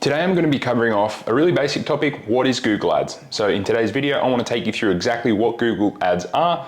Today I'm going to be covering off a really basic topic, what is Google Ads? So in today's video, I want to take you through exactly what Google Ads are,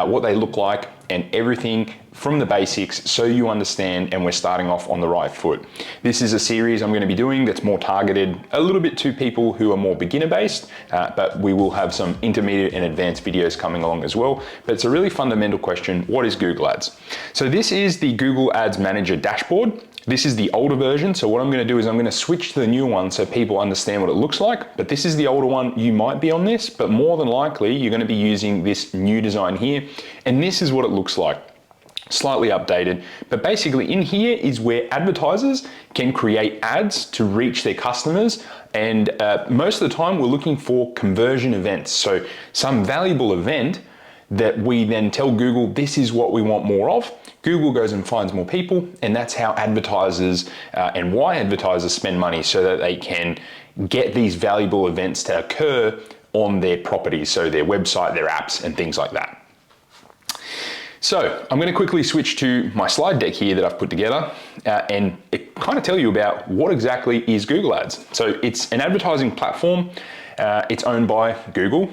what they look like, and everything from the basics so you understand and we're starting off on the right foot. This is a series I'm going to be doing that's more targeted a little bit to people who are more beginner based, but we will have some intermediate and advanced videos coming along as well. But it's a really fundamental question, what is Google Ads? So this is the Google Ads Manager dashboard. This is the older version, so what I'm going to do is I'm going to switch to the new one so people understand what it looks like. But this is the older one, you might be on this, but more than likely you're going to be using this new design here. And this is what it looks like, slightly updated. But basically in here is where advertisers can create ads to reach their customers. And most of the time we're looking for conversion events. So some valuable event that we then tell Google, this is what we want more of. Google goes and finds more people, and that's how advertisers and why advertisers spend money, so that they can get these valuable events to occur on their properties, so their website, their apps, and things like that. So I'm going to quickly switch to my slide deck here that I've put together and kind of tell you about what exactly is Google Ads. So it's an advertising platform. It's owned by Google,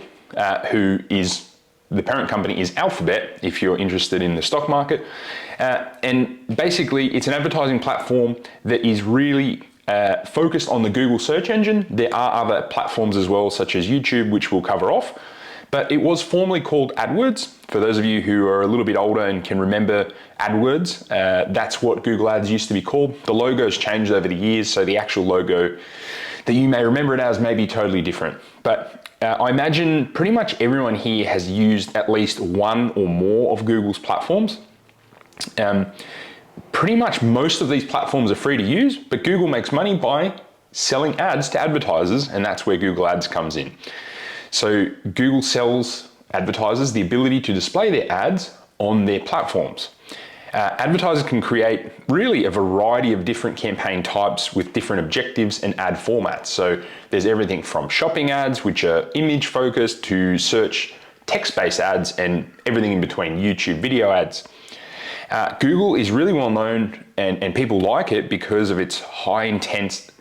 who is the parent company is Alphabet, if you're interested in the stock market. And basically, it's an advertising platform that is really focused on the Google search engine. There are other platforms as well, such as YouTube, which we'll cover off. But it was formerly called Adwords. For those of you who are a little bit older and can remember Adwords, that's what Google Ads used to be called. The logo's changed over the years, so the actual logo that you may remember it as may be totally different. But I imagine pretty much everyone here has used at least one or more of Google's platforms. Pretty much most of these platforms are free to use, but Google makes money by selling ads to advertisers, and that's where Google Ads comes in. So Google sells advertisers the ability to display their ads on their platforms. Advertisers can create really a variety of different campaign types with different objectives and ad formats. So there's everything from shopping ads, which are image focused, to search text-based ads, and everything in between, YouTube video ads. Google is really well known and people like it because of its high intent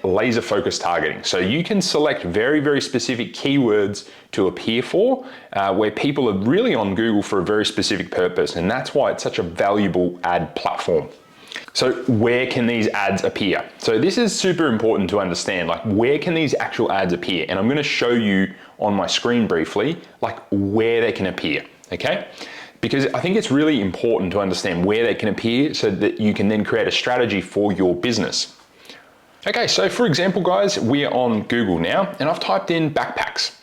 laser focused targeting. So you can select very, very specific keywords to appear for, where people are really on Google for a very specific purpose. And that's why it's such a valuable ad platform. So where can these ads appear? So this is super important to understand, like where can these actual ads appear? And I'm going to show you on my screen briefly, like where they can appear, okay? Because I think it's really important to understand where they can appear so that you can then create a strategy for your business. Okay, so for example, guys, we're on Google now, and I've typed in backpacks.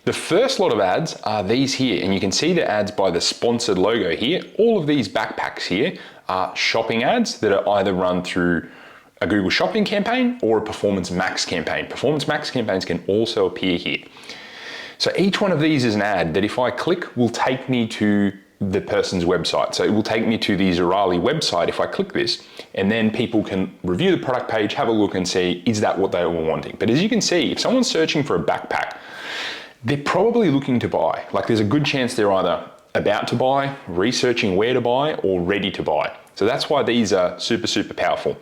The first lot of ads are these here, and you can see the ads by the sponsored logo here. All of these backpacks here are shopping ads that are either run through a Google Shopping campaign or a Performance Max campaign. Performance Max campaigns can also appear here. So each one of these is an ad that if I click will take me to the person's website. So it will take me to the Zerali website if I click this, and then people can review the product page, have a look and see, is that what they were wanting? But as you can see, if someone's searching for a backpack, they're probably looking to buy. Like there's a good chance they're either about to buy, researching where to buy, or ready to buy. So that's why these are super, super powerful.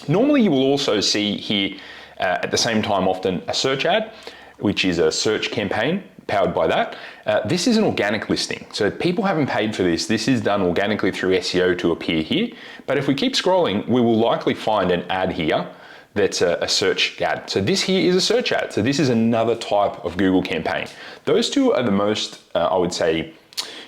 Normally you will also see here at the same time often a search ad, which is a search campaign powered by that. This is an organic listing. So people haven't paid for this. This is done organically through SEO to appear here. But if we keep scrolling, we will likely find an ad here that's a search ad. So this here is a search ad. So this is another type of Google campaign. Those two are the most, I would say,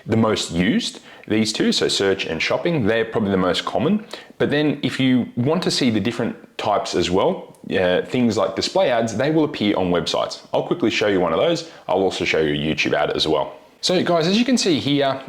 the most used. These two, so search and shopping, they're probably the most common. But then if you want to see the different types as well, things like display ads, they will appear on websites. I'll quickly show you one of those. I'll also show you a YouTube ad as well. So guys, as you can see here,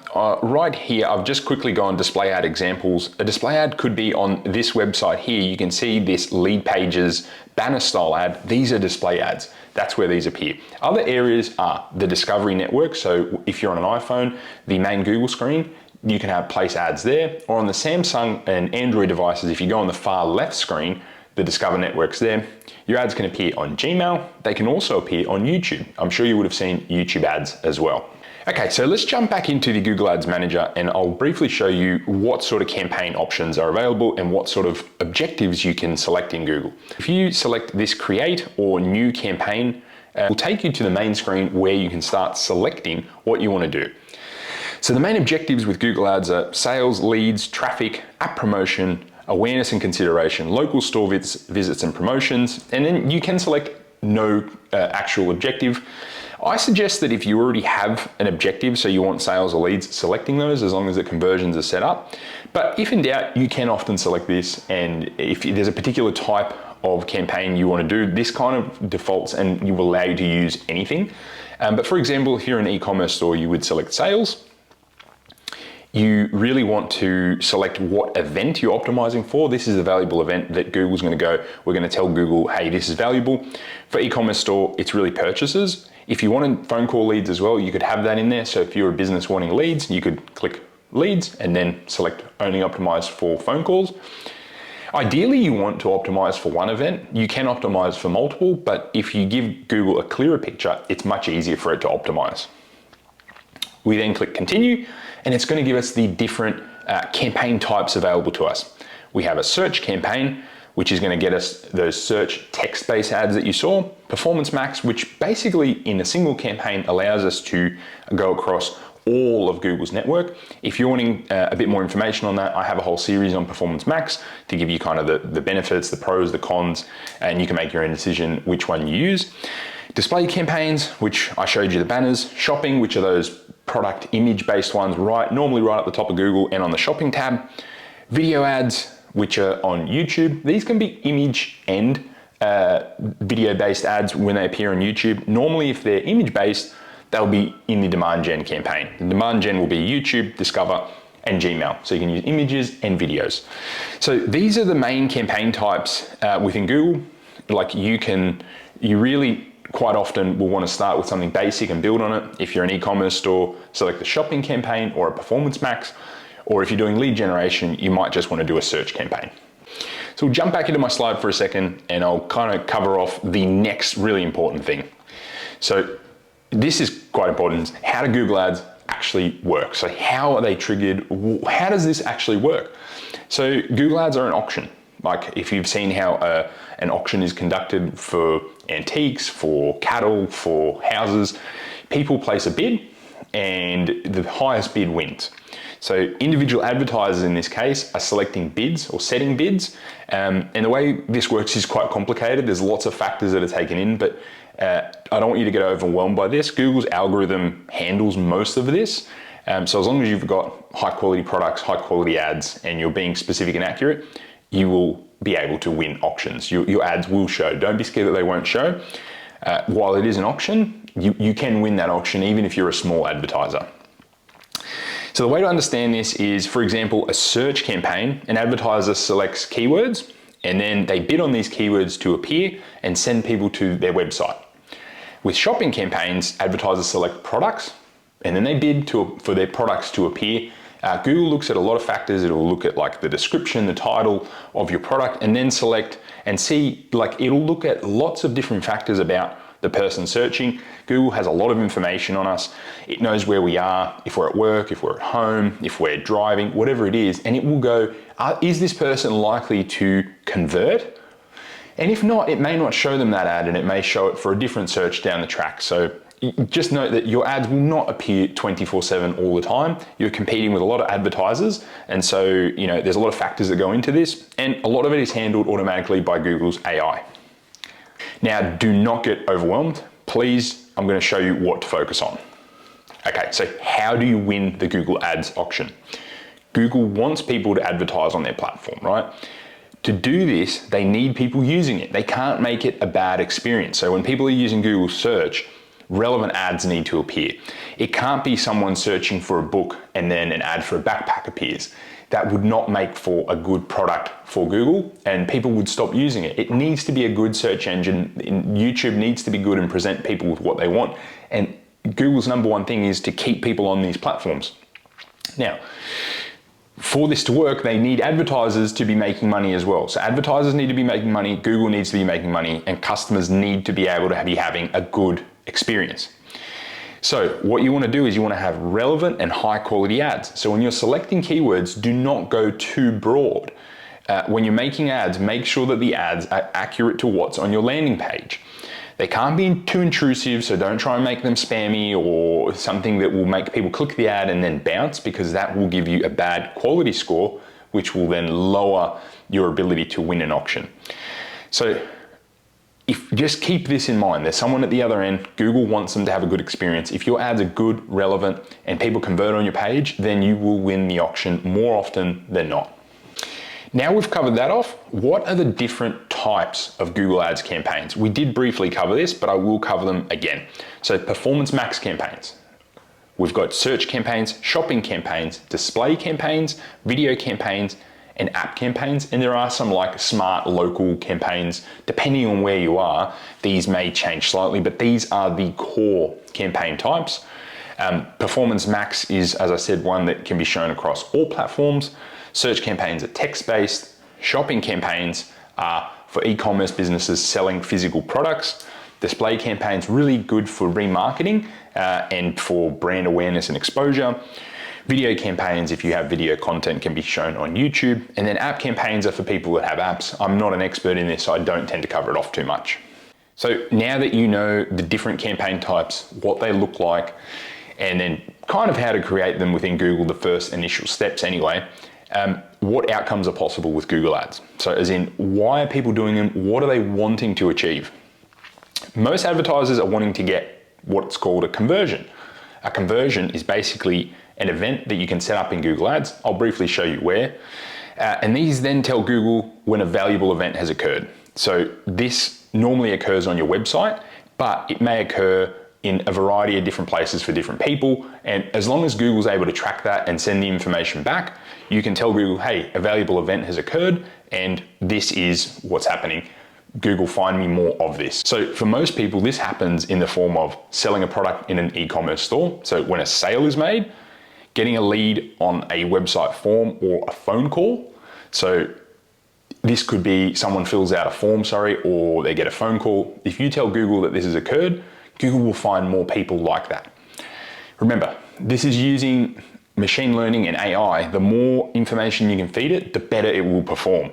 right here, I've just quickly gone display ad examples. A display ad could be on this website here. You can see this lead pages banner style ad. These are display ads. That's where these appear. Other areas are the discovery network. So if you're on an iPhone, the main Google screen, you can have place ads there, or on the Samsung and Android devices, if you go on the far left screen, the Discover network's there. Your ads can appear on Gmail. They can also appear on YouTube. I'm sure you would have seen YouTube ads as well. Okay, so let's jump back into the Google Ads Manager and I'll briefly show you what sort of campaign options are available and what sort of objectives you can select in Google. If you select this create or new campaign, it will take you to the main screen where you can start selecting what you want to do. So the main objectives with Google Ads are sales, leads, traffic, app promotion, awareness and consideration, local store visits and promotions, and then you can select no actual objective. I suggest that if you already have an objective, so you want sales or leads, selecting those as long as the conversions are set up. But if in doubt, you can often select this, and if there's a particular type of campaign you want to do, this kind of defaults and you will allow you to use anything. But for example, if you're an e-commerce store, you would select sales. You really want to select what event you're optimizing for. This is a valuable event that Google's going to go, we're going to tell Google, hey, this is valuable. For e-commerce store, it's really purchases. If you wanted phone call leads as well, you could have that in there. So if you're a business wanting leads, you could click leads and then select only optimize for phone calls. Ideally, you want to optimize for one event. You can optimize for multiple, but if you give Google a clearer picture, it's much easier for it to optimize. We then click continue, and it's going to give us the different campaign types available to us. We have a search campaign, which is going to get us those search text-based ads that you saw. Performance Max, which basically in a single campaign allows us to go across all of Google's network. If you're wanting a bit more information on that, I have a whole series on Performance Max to give you kind of the benefits, the pros, the cons, and you can make your own decision which one you use. Display campaigns, which I showed you the banners. Shopping, which are those product image-based ones, normally right at the top of Google and on the shopping tab. Video ads, which are on YouTube. These can be image and video-based ads when they appear on YouTube. Normally, if they're image-based, they'll be in the demand gen campaign. The demand gen will be YouTube, Discover, and Gmail. So you can use images and videos. So these are the main campaign types within Google. Like you really quite often will want to start with something basic and build on it. If you're an e-commerce store, select the shopping campaign or a Performance Max. Or if you're doing lead generation, you might just want to do a search campaign. So we'll jump back into my slide for a second and I'll kind of cover off the next really important thing. So this is quite important. How do Google Ads actually work? So how are they triggered? How does this actually work? So Google Ads are an auction. Like if you've seen how an auction is conducted for antiques, for cattle, for houses, people place a bid and the highest bid wins. So individual advertisers in this case are selecting bids or setting bids. And the way this works is quite complicated. There's lots of factors that are taken in, but I don't want you to get overwhelmed by this. Google's algorithm handles most of this. So as long as you've got high quality products, high quality ads, and you're being specific and accurate, you will be able to win auctions. Your ads will show. Don't be scared that they won't show. While it is an auction, you can win that auction even if you're a small advertiser. So the way to understand this is, for example, a search campaign, an advertiser selects keywords and then they bid on these keywords to appear and send people to their website. With shopping campaigns, advertisers select products and then they bid for their products to appear. Google looks at a lot of factors. It'll look at like the description, the title of your product, and then select and see, like it'll look at lots of different factors about the person searching. Google has a lot of information on us. It knows where we are, if we're at work, if we're at home, if we're driving, whatever it is, and it will go, is this person likely to convert? And if not, it may not show them that ad and it may show it for a different search down the track. So just note that your ads will not appear 24/7 all the time. You're competing with a lot of advertisers. And so, there's a lot of factors that go into this and a lot of it is handled automatically by Google's AI. Now, do not get overwhelmed. Please, I'm going to show you what to focus on. Okay, so how do you win the Google Ads auction? Google wants people to advertise on their platform, right? To do this, they need people using it. They can't make it a bad experience. So when people are using Google search, relevant ads need to appear. It can't be someone searching for a book and then an ad for a backpack appears. That would not make for a good product for Google and people would stop using it. It needs to be a good search engine. YouTube needs to be good and present people with what they want. And Google's number one thing is to keep people on these platforms. Now, for this to work, they need advertisers to be making money as well. So advertisers need to be making money, Google needs to be making money, and customers need to be able to be having a good experience. So what you want to do is you want to have relevant and high quality ads. So when you're selecting keywords, do not go too broad. When you're making ads, make sure that the ads are accurate to what's on your landing page. They can't be too intrusive, so don't try and make them spammy or something that will make people click the ad and then bounce, because that will give you a bad quality score, which will then lower your ability to win an auction. So just keep this in mind. There's someone at the other end. Google wants them to have a good experience. If your ads are good, relevant, and people convert on your page, then you will win the auction more often than not. Now we've covered that off, what are the different types of Google Ads campaigns? We did briefly cover this, but I will cover them again. So performance max campaigns. We've got search campaigns, shopping campaigns, display campaigns, video campaigns, and app campaigns. And there are some like smart local campaigns. Depending on where you are, these may change slightly, but these are the core campaign types. Performance max is, as I said, one that can be shown across all platforms. Search campaigns are text-based. Shopping campaigns are for e-commerce businesses selling physical products. Display campaigns really good for remarketing and for brand awareness and exposure. Video campaigns, if you have video content, can be shown on YouTube. And then app campaigns are for people that have apps. I'm not an expert in this, so I don't tend to cover it off too much. So now that you know the different campaign types, what they look like, and then kind of how to create them within Google, the first initial steps anyway, what outcomes are possible with Google Ads? So as in, why are people doing them? What are they wanting to achieve? Most advertisers are wanting to get what's called a conversion. A conversion is basically an event that you can set up in Google Ads. I'll briefly show you where. And these then tell Google when a valuable event has occurred. So this normally occurs on your website, but it may occur in a variety of different places for different people. And as long as Google's able to track that and send the information back, you can tell Google, hey, a valuable event has occurred and this is what's happening. Google, find me more of this. So for most people, this happens in the form of selling a product in an e-commerce store. So when a sale is made, getting a lead on a website form or a phone call. So this could be someone fills out a form, or they get a phone call. If you tell Google that this has occurred, Google will find more people like that. Remember, this is using machine learning and AI. The more information you can feed it, the better it will perform.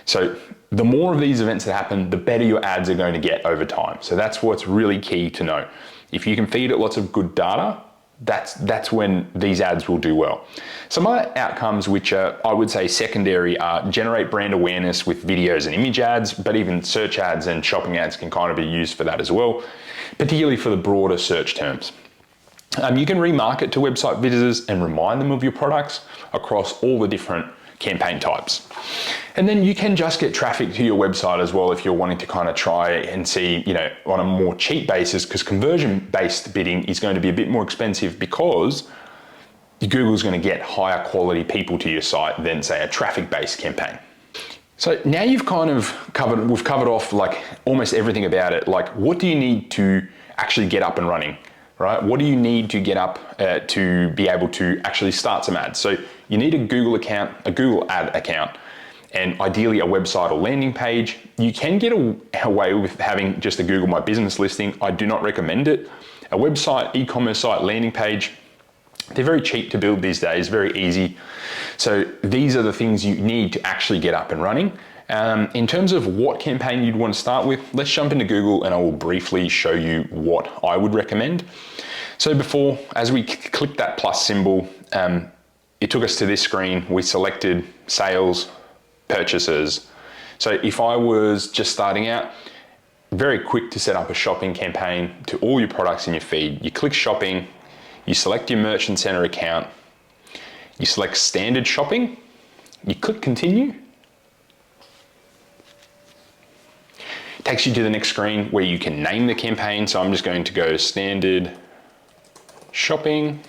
So the more of these events that happen, the better your ads are going to get over time. So that's what's really key to know. If you can feed it lots of good data, that's when these ads will do well. Some other outcomes which are, I would say, secondary are generate brand awareness with videos and image ads, but even search ads and shopping ads can kind of be used for that as well, particularly for the broader search terms. You can remarket to website visitors and remind them of your products across all the different campaign types. And then you can just get traffic to your website as well if you're wanting to kind of try and see, on a more cheap basis, because conversion-based bidding is going to be a bit more expensive because Google's going to get higher quality people to your site than, say, a traffic-based campaign. So now we've covered off like almost everything about it. Like, what do you need to actually get up and running, right? What do you need to get up to be able to actually start some ads? So you need a Google account, a Google ad account, and ideally a website or landing page. You can get away with having just a Google My Business listing. I do not recommend it. A website, e-commerce site, landing page, they're very cheap to build these days, very easy. So these are the things you need to actually get up and running. In terms of what campaign you'd want to start with, let's jump into Google and I will briefly show you what I would recommend. So before, as we clicked that plus symbol, it took us to this screen. We selected sales, purchases. So if I was just starting out, very quick to set up a shopping campaign to all your products in your feed. You click shopping, you select your Merchant Center account, you select standard shopping, you click continue. It takes you to the next screen where you can name the campaign. So I'm just going to go standard shopping.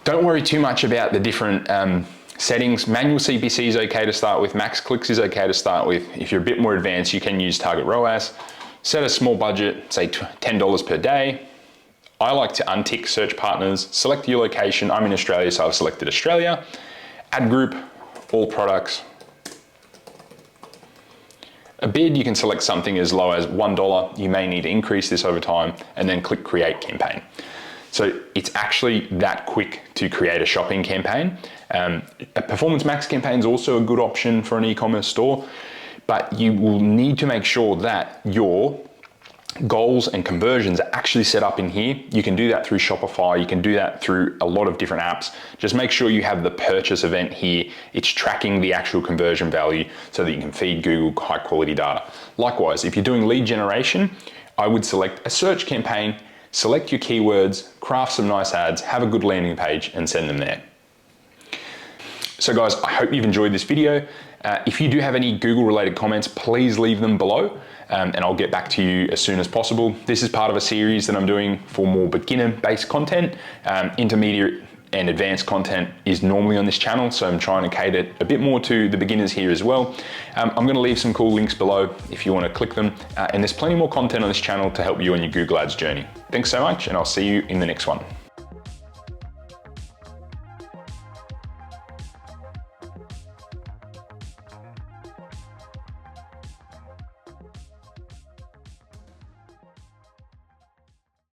Don't worry too much about the different settings. Manual CPC is okay to start with. Max clicks is okay to start with. If you're a bit more advanced, you can use target ROAS. Set a small budget, say $10 per day. I like to untick search partners. Select your location. I'm in Australia, so I've selected Australia. Ad group, all products. a bid, you can select something as low as $1. You may need to increase this over time and then click create campaign. So it's actually that quick to create a shopping campaign. A Performance Max campaign is also a good option for an e-commerce store, but you will need to make sure that your goals and conversions are actually set up in here. You can do that through Shopify. You can do that through a lot of different apps. Just make sure you have the purchase event here. It's tracking the actual conversion value so that you can feed Google high quality data. Likewise, if you're doing lead generation, I would select a search campaign, select your keywords, craft some nice ads, have a good landing page and send them there. So guys, I hope you've enjoyed this video. If you do have any Google related comments, please leave them below. And I'll get back to you as soon as possible. This is part of a series that I'm doing for more beginner-based content. Intermediate and advanced content is normally on this channel, so I'm trying to cater a bit more to the beginners here as well. I'm gonna leave some cool links below if you wanna click them, and there's plenty more content on this channel to help you on your Google Ads journey. Thanks so much, and I'll see you in the next one.